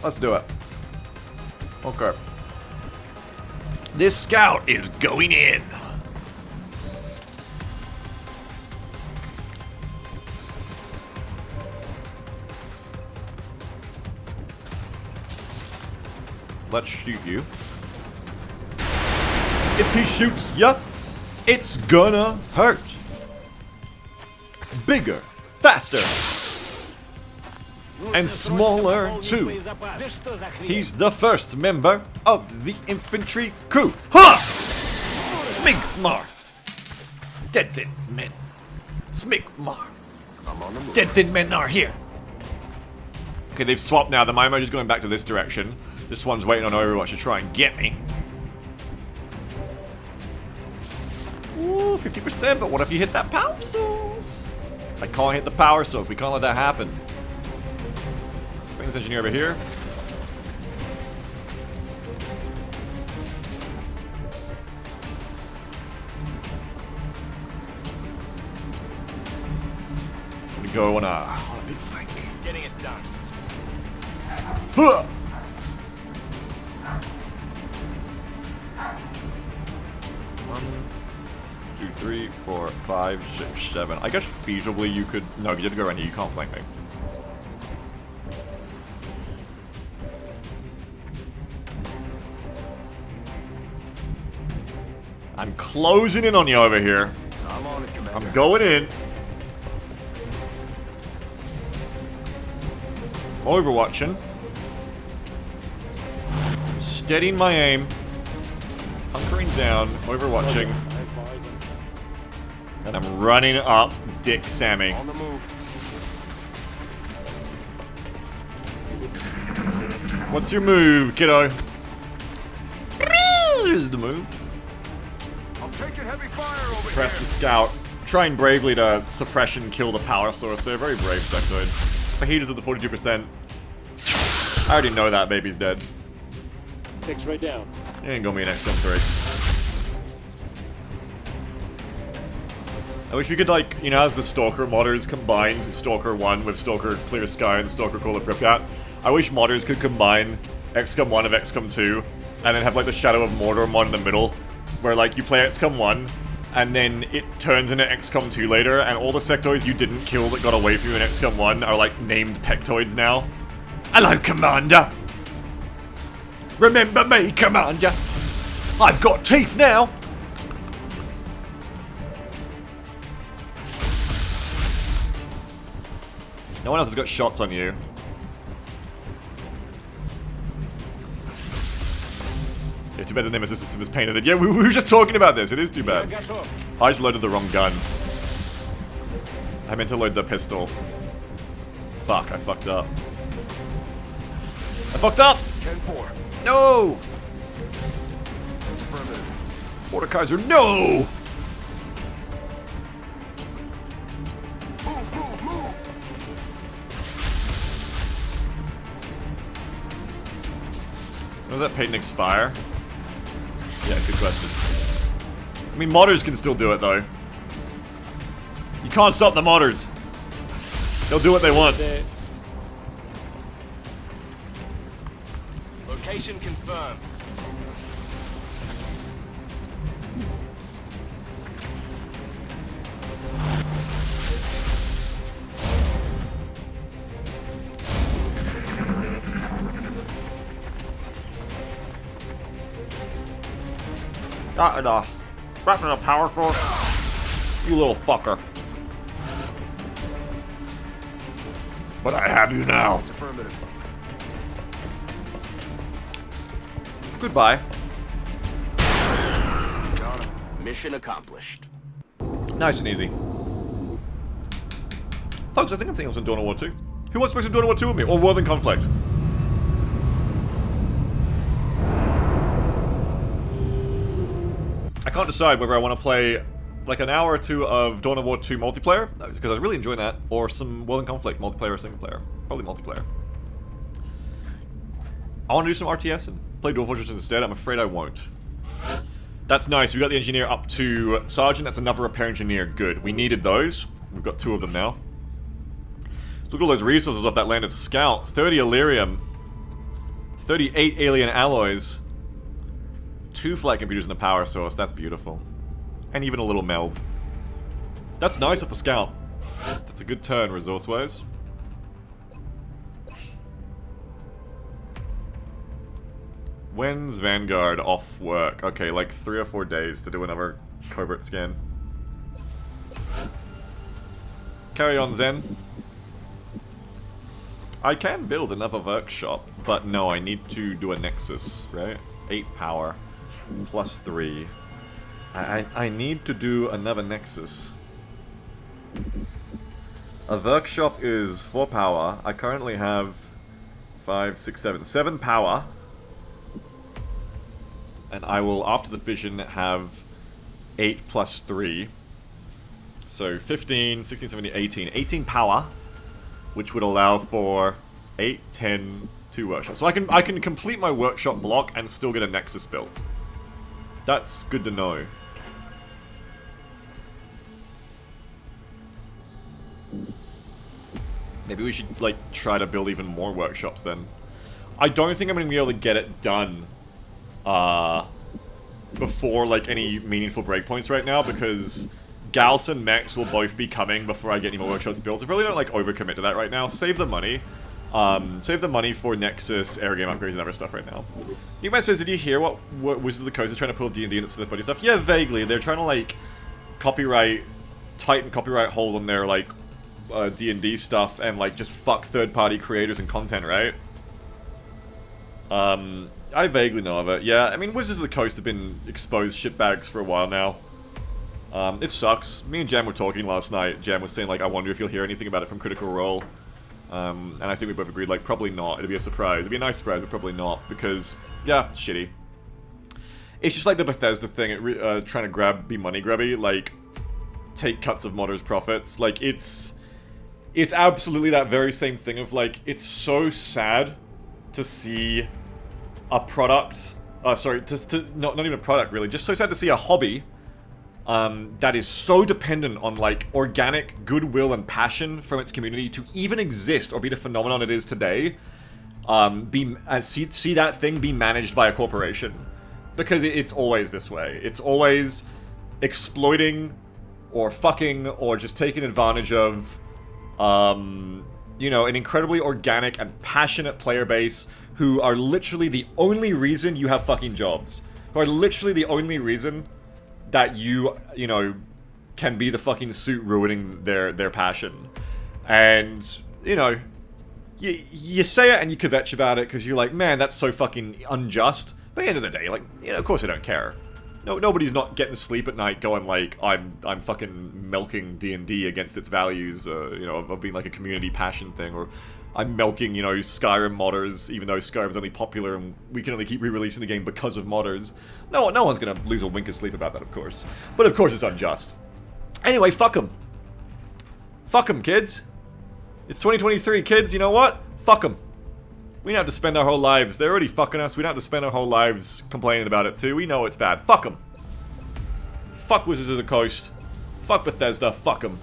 Let's do it. Okay. This scout is going in. Let's shoot you. If he shoots ya, it's gonna hurt. Bigger, faster, and smaller too. He's the first member of the infantry crew. Ha! Smigmar. Dead thin men. Smigmar. I'm on the move. Dead thin men are here. Okay, they've swapped now. The Mimo is going back to this direction. This one's waiting on Overwatch to try and get me. Ooh, 50%, but what if you hit that power source? I can't hit the power source. We can't let that happen. Bring this engineer over here. We go on a big flank. Getting it done. Huh! One, 2, 3, 4, 5, 6, 7. I guess feasibly you could. No, you have to go around here. You can't flank me. I'm closing in on you over here. I'm on it, Commander. I'm going in. Overwatching. I'm steadying my aim. Hunkering down. Overwatching. And I'm running up Dick Sammy. On the move. What's your move, kiddo? Here's the move. I'm taking heavy fire over Press here. the scout. Trying bravely to suppression kill the power source. They're very brave, Sectoid. Fajitas at the 42%. I already know that baby's dead. Takes right down. You ain't gonna be an XCOM 3. I wish we could, like, you know, as the Stalker modders combined Stalker 1 with Stalker Clear Sky and Stalker Call of Pripyat, I wish modders could combine XCOM 1 of XCOM 2 and then have, like, the Shadow of Mordor mod in the middle, where, like, you play XCOM 1 and then it turns into XCOM 2 later, and all the sectoids you didn't kill that got away from you in XCOM 1 are, like, named Pectoids now. Hello, Commander! Remember me, Commander! I've got teeth now! No one else has got shots on you. Yeah, too bad the Nemesis system is painted. Yeah, we were just talking about this. It is too bad. I just loaded the wrong gun. I meant to load the pistol. Fuck, I fucked up. I fucked up! 10-4. No! Affirmative. Mordekaiser, no! When does that patent expire? Yeah, good question. I mean, modders can still do it, though. You can't stop the modders. They'll do what they want. There. Location confirmed. Not enough. Back in a power core. You little fucker. But I have you now. It's affirmative. Goodbye. Got him. Mission accomplished. Nice and easy. Folks, I think I'm thinking of some Dawn of War 2. Who wants to play some Dawn of War 2 with me? Or World in Conflict? I can't decide whether I want to play like an hour or two of Dawn of War 2 multiplayer, because I really enjoy that, or some World in Conflict multiplayer or single player. Probably multiplayer. I want to do some RTS and play Dual Fortress instead. I'm afraid I won't. That's nice. We got the engineer up to Sergeant. That's another repair engineer. Good. We needed those. We've got 2 of them now. Look at all those resources off that landed scout. 30 Illyrium. 38 alien alloys. 2 flight computers and a power source. That's beautiful. And even a little meld. That's nice of the scout. That's a good turn, resource-wise. When's Vanguard off work? Okay, like 3 or 4 days to do another covert scan. Carry on, Zen. I can build another workshop, but no, I need to do a Nexus, right? 8 power, plus 3. I need to do another Nexus. A workshop is 4 power. I currently have 5, 6, 7. 7 power. And I will, after the fission, have 8 plus 3. So 15, 16, 17, 18. 18 power, which would allow for 8, 10, 2 workshops. So I can complete my workshop block and still get a Nexus built. That's good to know. Maybe we should, like, try to build even more workshops then. I don't think I'm going to be able to get it done before, like, any meaningful breakpoints right now, because Gauss and Mex will both be coming before I get any more workshops built. So probably don't, like, overcommit to that right now. Save the money. Save the money for Nexus, air game upgrades, and other stuff right now. Newman says, did you hear what Wizards of the Coast are trying to pull D&D into third-party stuff? Yeah, vaguely. They're trying to, like, tighten copyright hold on their, like, D&D stuff and, like, just fuck third-party creators and content, right? I vaguely know of it. Yeah, I mean, Wizards of the Coast have been exposed shitbags for a while now. It sucks. Me and Jam were talking last night. Jam was saying, like, I wonder if you'll hear anything about it from Critical Role. And I think we both agreed, like, probably not. It'd be a surprise. It'd be a nice surprise, but probably not. Because, yeah, shitty. It's just like the Bethesda thing, trying to be money grubby, like, take cuts of modders' profits. Like, it's absolutely that very same thing of, like, it's so sad to see a product, sorry, not even a product really, just so sad to see a hobby that is so dependent on, like, organic goodwill and passion from its community to even exist or be the phenomenon it is today, see that thing be managed by a corporation. Because it's always this way. It's always exploiting or fucking or just taking advantage of, you know, an incredibly organic and passionate player base who are literally the only reason you have fucking jobs. Who are literally the only reason that you know, can be the fucking suit ruining their passion. And you know, you say it and you kvetch about it because you're like, man, that's so fucking unjust. But at the end of the day, like, you know, of course I don't care. No, nobody's not getting sleep at night going like, I'm fucking milking D&D against its values, you know, of being like a community passion thing, or I'm milking, you know, Skyrim modders, even though Skyrim's only popular and we can only keep re-releasing the game because of modders. No one's gonna lose a wink of sleep about that, of course. But of course it's unjust. Anyway, fuck them. Fuck them, kids. It's 2023, kids, you know what? Fuck them. We don't have to spend our whole lives. They're already fucking us. We don't have to spend our whole lives complaining about it too. We know it's bad. Fuck them. Fuck Wizards of the Coast. Fuck Bethesda. Fuck them.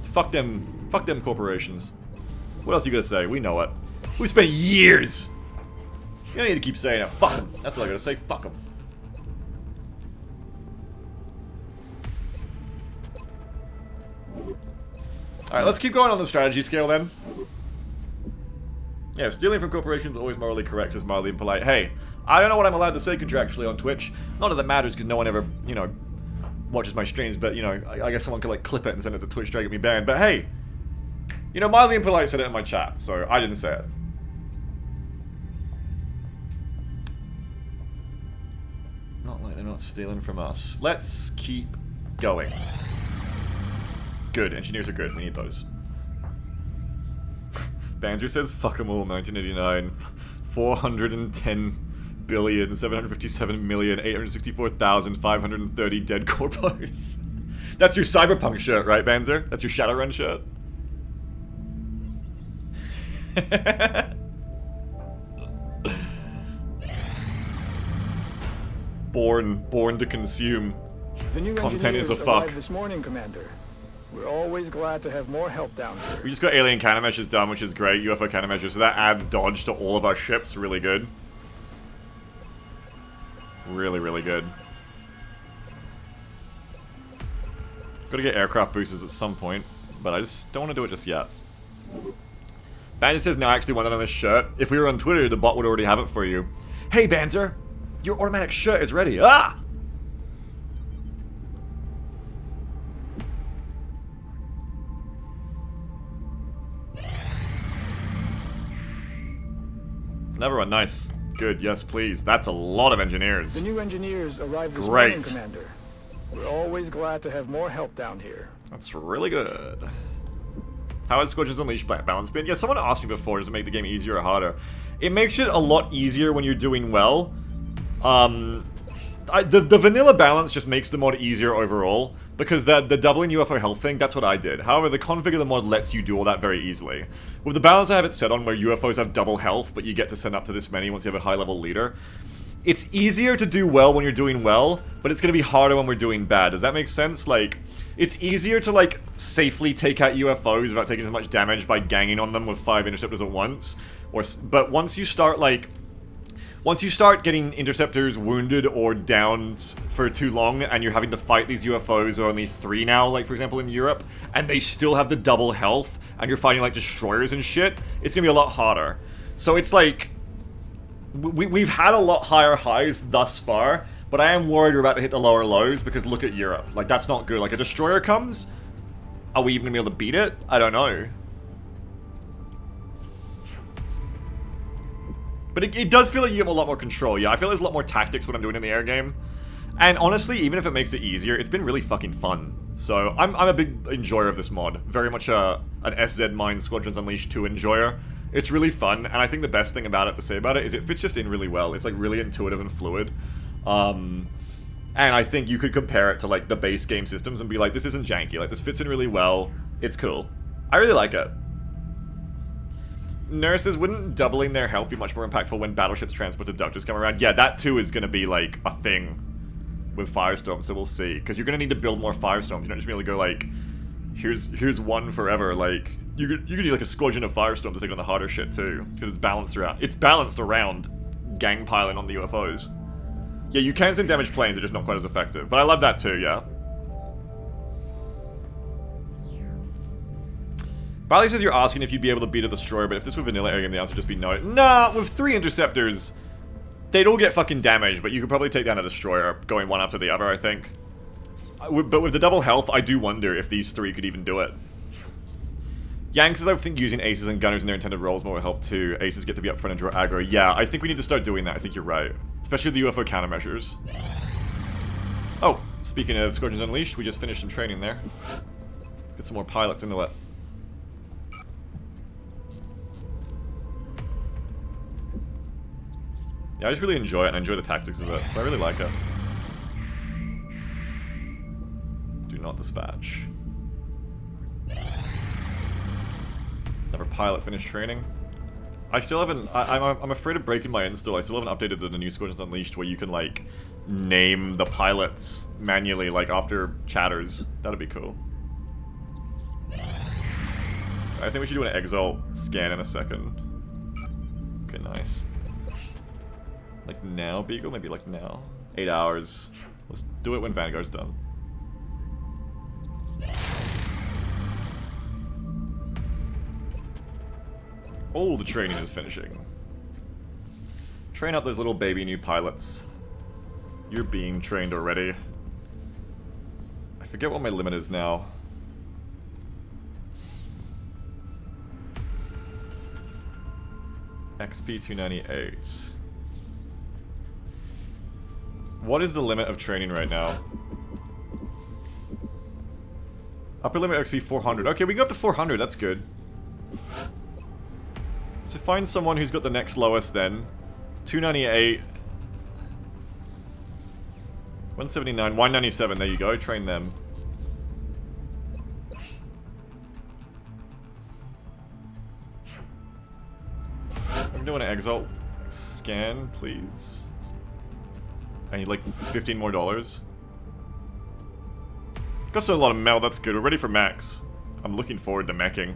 Fuck them. Fuck them corporations. What else you gotta say? We know it. We spent years. You don't need to keep saying it. Fuck them. That's all I gotta say. Fuck them. Alright, let's keep going on the strategy scale then. Yeah, stealing from corporations is always morally correct, says Marley and Polite. Hey, I don't know what I'm allowed to say contractually on Twitch. Not that it matters, because no one ever, you know, watches my streams, but, you know, I guess someone could, like, clip it and send it to Twitch to get me banned. But hey, you know, Marley and Polite said it in my chat, so I didn't say it. Not like they're not stealing from us. Let's keep going. Good, engineers are good, we need those. Banjo says, fuck them all, 1989. 410,757,864,530 dead corpos. That's your Cyberpunk shirt, right, Banzer? That's your Shadowrun shirt? Born to consume. The new Content is a engineers fuck. arrived this morning, Commander. We're always glad to have more help down here. We just got alien countermeasures done, which is great. UFO countermeasures, so that adds dodge to all of our ships. Really good. Really, really good. Gotta get aircraft boosters at some point, but I just don't want to do it just yet. Banzer says, no, I actually want it on this shirt. If we were on Twitter, the bot would already have it for you. Hey, Banzer! Your automatic shirt is ready. Ah! Another one, nice. Good, yes please. That's a lot of engineers. The new engineers arrived this morning, Commander. We're always glad to have more help down here. That's really good. How has Scorch's Unleashed balance been? Yeah, someone asked me before, does it make the game easier or harder? It makes it a lot easier when you're doing well. The vanilla balance just makes the mod easier overall, because the doubling UFO health thing, that's what I did. However, the config of the mod lets you do all that very easily. With the balance I have it set on where UFOs have double health, but you get to send up to this many once you have a high level leader, it's easier to do well when you're doing well, but it's going to be harder when we're doing bad. Does that make sense? Like, it's easier to, like, safely take out UFOs without taking as much damage by ganging on them with 5 interceptors at once. But once you start, like... Once you start getting interceptors wounded or downed for too long, and you're having to fight these UFOs, or only 3 now, like for example in Europe, and they still have the double health, and you're fighting like destroyers and shit, it's gonna be a lot harder. So it's like, we've had a lot higher highs thus far, but I am worried we're about to hit the lower lows, because look at Europe. Like, that's not good. Like, a destroyer comes, are we even gonna be able to beat it? I don't know. But it does feel like you get a lot more control. Yeah, I feel there's a lot more tactics when I'm doing in the air game. And honestly, even if it makes it easier, it's been really fucking fun. So I'm a big enjoyer of this mod. Very much an SZ Mind Squadrons Unleashed 2 enjoyer. It's really fun, and I think the best thing about it to say about it is it fits just in really well. It's like really intuitive and fluid. And I think you could compare it to like the base game systems and be like, this isn't janky. Like, this fits in really well. It's cool. I really like it. Nurses, wouldn't doubling their health be much more impactful when battleships transport abductors come around? Yeah, that too is going to be like a thing with Firestorm, so we'll see. Because you're going to need to build more Firestorms. You don't just be able to go like, here's one forever. Like, you could need like a squadron of Firestorms to take on the harder shit too. Because it's balanced around. It's balanced around gang piling on the UFOs. Yeah, you can send damaged planes, they're just not quite as effective. But I love that too, yeah. Barley says you're asking if you'd be able to beat a destroyer, but if this were vanilla air game, the answer would just be no. Nah, with 3 interceptors, they'd all get fucking damaged, but you could probably take down a destroyer going one after the other, I think. But with the double health, I do wonder if these 3 could even do it. Yang says, I think using aces and gunners in their intended roles more will help too. Aces get to be up front and draw aggro. Yeah, I think we need to start doing that. I think you're right. Especially the UFO countermeasures. Oh, speaking of Scorpions Unleashed, we just finished some training there. Let's get some more pilots into it. Yeah, I just really enjoy it, and I enjoy the tactics of it, so I really like it. Do not dispatch. Never pilot finished training. I still haven't. I'm afraid of breaking my install. I still haven't updated the new Scorpions Unleashed where you can like name the pilots manually, like after chatters. That'd be cool. I think we should do an exalt scan in a second. Okay, nice. Like now, Beagle? Maybe like now? 8 hours. Let's do it when Vanguard's done. Oh, the training is finishing. Train up those little baby new pilots. You're being trained already. I forget what my limit is now. XP 298. What is the limit of training right now? Upper limit XP 400. Okay, we go up to 400. That's good. So find someone who's got the next lowest then. 298. 179. 197. There you go. Train them. I'm doing an exalt scan, please. I need like $15 more. Got a lot of metal, that's good. We're ready for max. I'm looking forward to meching.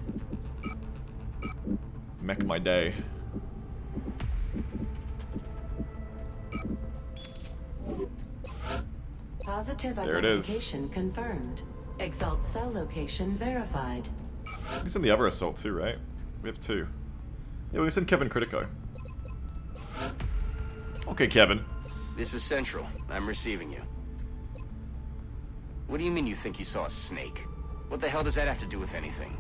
Mech my day. Positive There it is. identification confirmed. Exalt cell location verified. We send the other assault too, right? We have 2. Yeah, we send Kevin Critico. Okay, Kevin. This is Central. I'm receiving you. What do you mean you think you saw a snake? What the hell does that have to do with anything?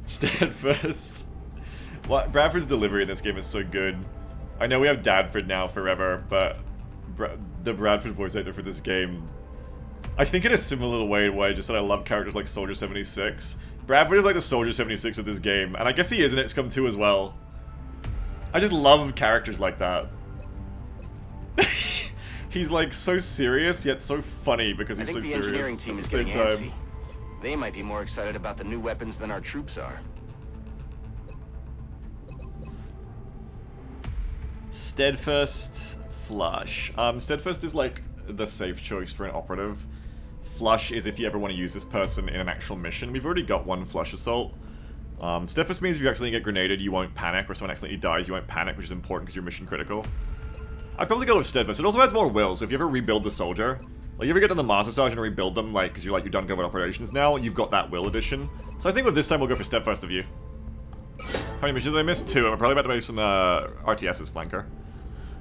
Stand first. What Bradford's delivery in this game is so good. I know we have Dadford now forever, but the Bradford voice actor for this game, I think in a similar little way where I just said I love characters like Soldier 76. Bradford is like the Soldier 76 of this game, and I guess he is in XCOM 2 as well. I just love characters like that. He's like so serious yet so funny because he's so serious. I think the engineering team is getting antsy. They might be more excited about the new weapons than our troops are. Steadfast, Flush. Steadfast is like the safe choice for an operative. Flush is if you ever want to use this person in an actual mission. We've already got 1 Flush Assault. Steadfast means if you accidentally get grenaded, you won't panic, or someone accidentally dies, you won't panic, which is important because you're mission critical. I'd probably go with Steadfast. It also adds more will, so if you ever rebuild the soldier, like you ever get to the Master Sergeant and rebuild them, like, because you're done government operations now, you've got that will addition. So I think with this time we'll go for Steadfast of you. How many missions did I miss? 2. I'm probably about to make some RTS's flanker.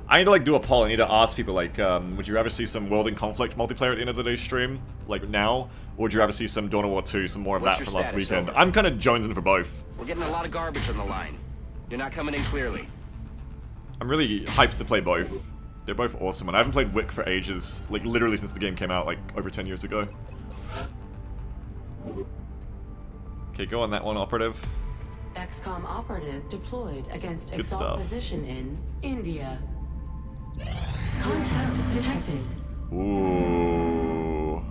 I need to do a poll. I need to ask people would you rather see some World in Conflict multiplayer at the end of the day stream, like now, or would you rather see some Dawn of War 2, some more of that from last weekend? I'm kind of jonesing for both. We're getting a lot of garbage on the line. You're not coming in clearly. I'm really hyped to play both. They're both awesome, and I haven't played Wick for ages, like literally since the game came out, like over 10 years ago. Okay, go on that one, operative. XCOM operative deployed against Good Exalt stuff. position in India. Contact detected. Ooh.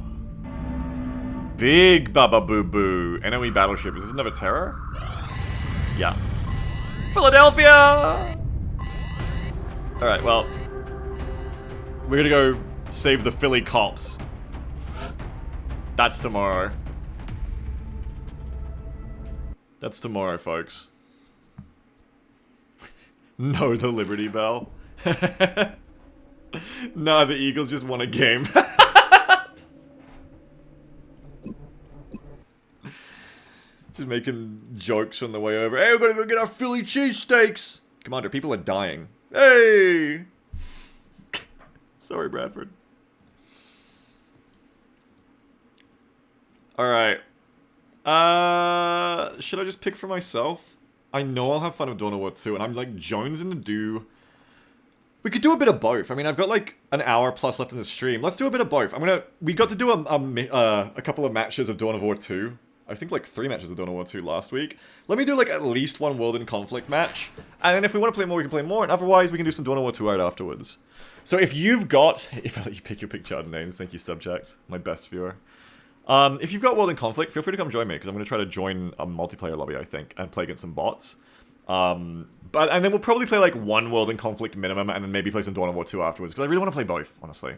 Big Baba Boo Boo. Enemy battleship. Is this another terror? Yeah. Philadelphia! Alright, well. We're gonna go save the Philly cops. That's tomorrow. That's tomorrow, folks. No, the Liberty Bell. Nah, the Eagles just won a game. Just making jokes on the way over. Hey, we're gonna go get our Philly cheesesteaks! Commander, people are dying. Hey! Sorry, Bradford. Alright. Should I just pick for myself? I know I'll have fun with Dawn of War 2, and I'm like jonesing to do... We could do a bit of both. I mean, I've got like an hour plus left in the stream. Let's do a bit of both. We got to do a couple of matches of Dawn of War 2. I think like 3 matches of Dawn of War 2 last week. Let me do like at least one World in Conflict match. And then if we want to play more, we can play more. And otherwise, we can do some Dawn of War 2 right afterwards. So if you've got... If I let you pick your picture names, thank you, Subject. My best viewer. If you've got World in Conflict, feel free to come join me, because I'm going to try to join a multiplayer lobby, I think, and play against some bots. And then we'll probably play like one World in Conflict minimum, and then maybe play some Dawn of War 2 afterwards, because I really want to play both, honestly.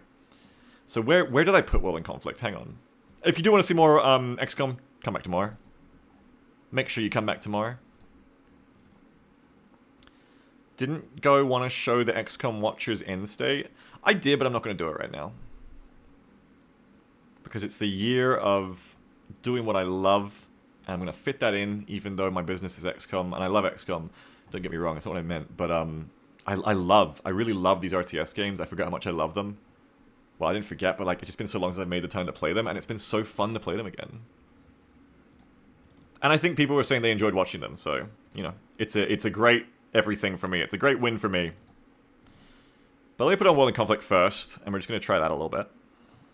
So where did I put World in Conflict? Hang on. If you do want to see more XCOM, come back tomorrow. Make sure you come back tomorrow. Didn't go want to show the XCOM Watcher's end state. I did, but I'm not going to do it right now. Because it's the year of doing what I love, and I'm going to fit that in, even though my business is XCOM, and I love XCOM. Don't get me wrong, that's not what I meant, but I really love these RTS games. I forgot how much I love them. Well, I didn't forget, but like it's just been so long since I've made the time to play them, and it's been so fun to play them again. And I think people were saying they enjoyed watching them, so, you know, it's a great everything for me. It's a great win for me. But let me put on World in Conflict first, and we're just going to try that a little bit.